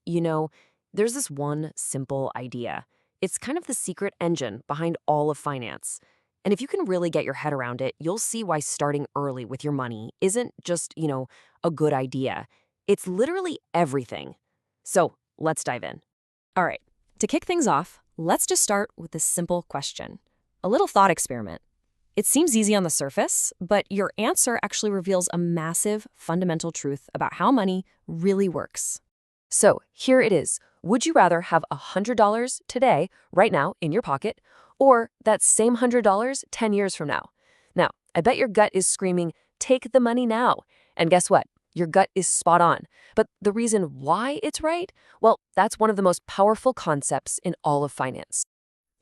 You know, there's this one simple idea. It's kind of the secret engine behind all of finance. And if you can really get your head around it, you'll see why starting early with your money isn't just a good idea. It's literally everything. So let's dive in. All right, to kick things off, let's just start with this simple question. A little thought experiment. It seems easy on the surface, but your answer actually reveals a massive fundamental truth about how money really works. So here it is. Would you rather have $100 today, right now, in your pocket, or that same $100 10 years from now? Now, I bet your gut is screaming, take the money now. And guess what? Your gut is spot on. But the reason why it's right? Well, that's one of the most powerful concepts in all of finance.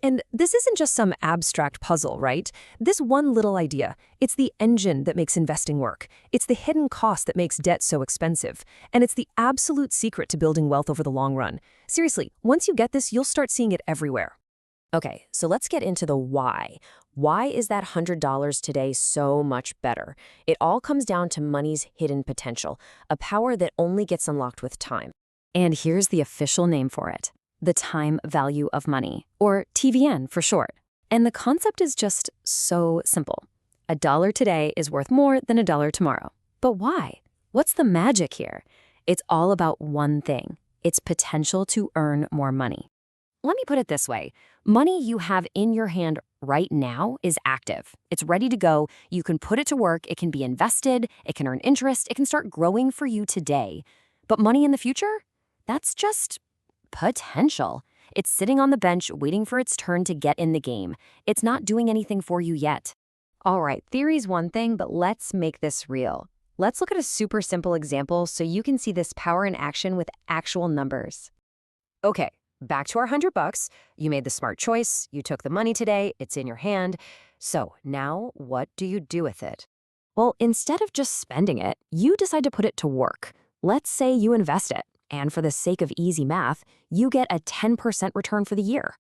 And this isn't just some abstract puzzle, right? This one little idea, it's the engine that makes investing work. It's the hidden cost that makes debt so expensive. And it's the absolute secret to building wealth over the long run. Seriously, once you get this, you'll start seeing it everywhere. Okay, so let's get into the why. Why is that $100 today so much better? It all comes down to money's hidden potential, a power that only gets unlocked with time. And here's the official name for it: the time value of money, or TVN for short. And the concept is just so simple. A dollar today is worth more than a dollar tomorrow. But why? What's the magic here? It's all about one thing: its potential to earn more money. Let me put it this way. Money you have in your hand right now is active. It's ready to go. You can put it to work. It can be invested. It can earn interest. It can start growing for you today. But money in the future? That's just potential. It's sitting on the bench waiting for its turn to get in the game. It's not doing anything for you yet. All right, theory's one thing, but let's make this real. Let's look at a super simple example so you can see this power in action with actual numbers. Okay, back to our $100. You made the smart choice. You took the money today. It's in your hand. So now what do you do with it? Well, instead of just spending it, you decide to put it to work. Let's say you invest it. And for the sake of easy math, you get a 10% return for the year.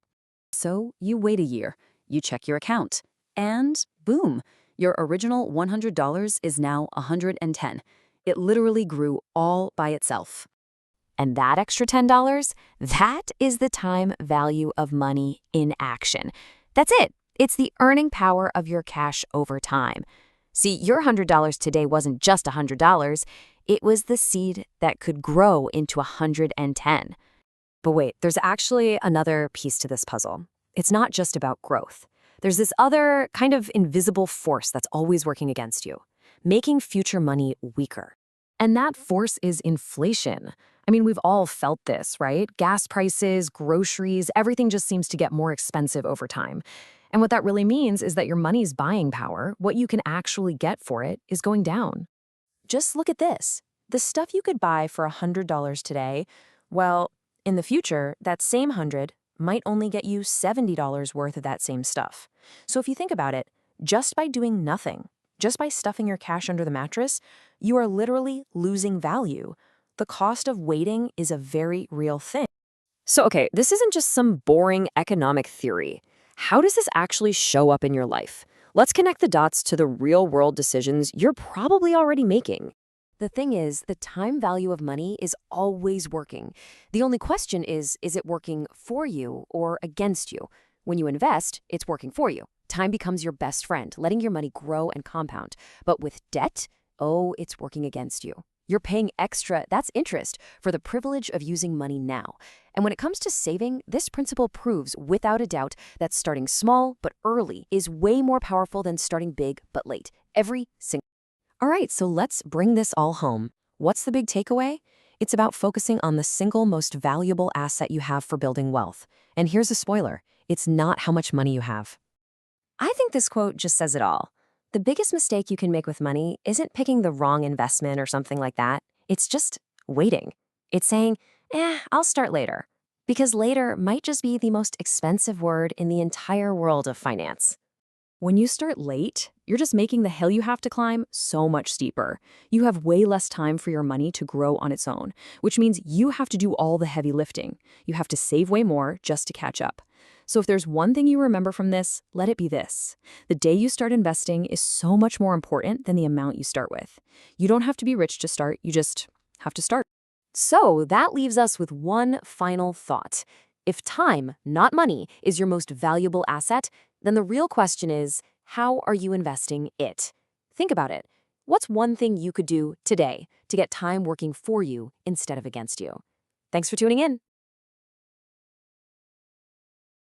So you wait a year, you check your account, and boom, your original $100 is now $110. It literally grew all by itself. And that extra $10, that is the time value of money in action. That's it. It's the earning power of your cash over time. See, your $100 today wasn't just $100. It was the seed that could grow into 110. But wait, there's actually another piece to this puzzle. It's not just about growth. There's this other kind of invisible force that's always working against you, making future money weaker. And that force is inflation. I mean, we've all felt this, right? Gas prices, groceries, everything just seems to get more expensive over time. And what that really means is that your money's buying power, what you can actually get for it, is going down. Just look at this. The stuff you could buy for $100 today, well, in the future, that same 100 might only get you $70 worth of that same stuff. So if you think about it, just by doing nothing, just by stuffing your cash under the mattress, you are literally losing value. The cost of waiting is a very real thing. So, okay, this isn't just some boring economic theory. How does this actually show up in your life? Let's connect the dots to the real-world decisions you're probably already making. The thing is, the time value of money is always working. The only question is it working for you or against you? When you invest, it's working for you. Time becomes your best friend, letting your money grow and compound. But with debt, oh, it's working against you. You're paying extra, that's interest, for the privilege of using money now. And when it comes to saving, this principle proves without a doubt that starting small but early is way more powerful than starting big but late. Every single. All right, so let's bring this all home. What's the big takeaway? It's about focusing on the single most valuable asset you have for building wealth. And here's a spoiler. It's not how much money you have. I think this quote just says it all. The biggest mistake you can make with money isn't picking the wrong investment or something like that. It's just waiting. It's saying, I'll start later. Because later might just be the most expensive word in the entire world of finance. When you start late, you're just making the hill you have to climb so much steeper. You have way less time for your money to grow on its own, which means you have to do all the heavy lifting. You have to save way more just to catch up. So if there's one thing you remember from this, let it be this. The day you start investing is so much more important than the amount you start with. You don't have to be rich to start, you just have to start. So that leaves us with one final thought. If time, not money, is your most valuable asset, then the real question is, how are you investing it? Think about it. What's one thing you could do today to get time working for you instead of against you? Thanks for tuning in.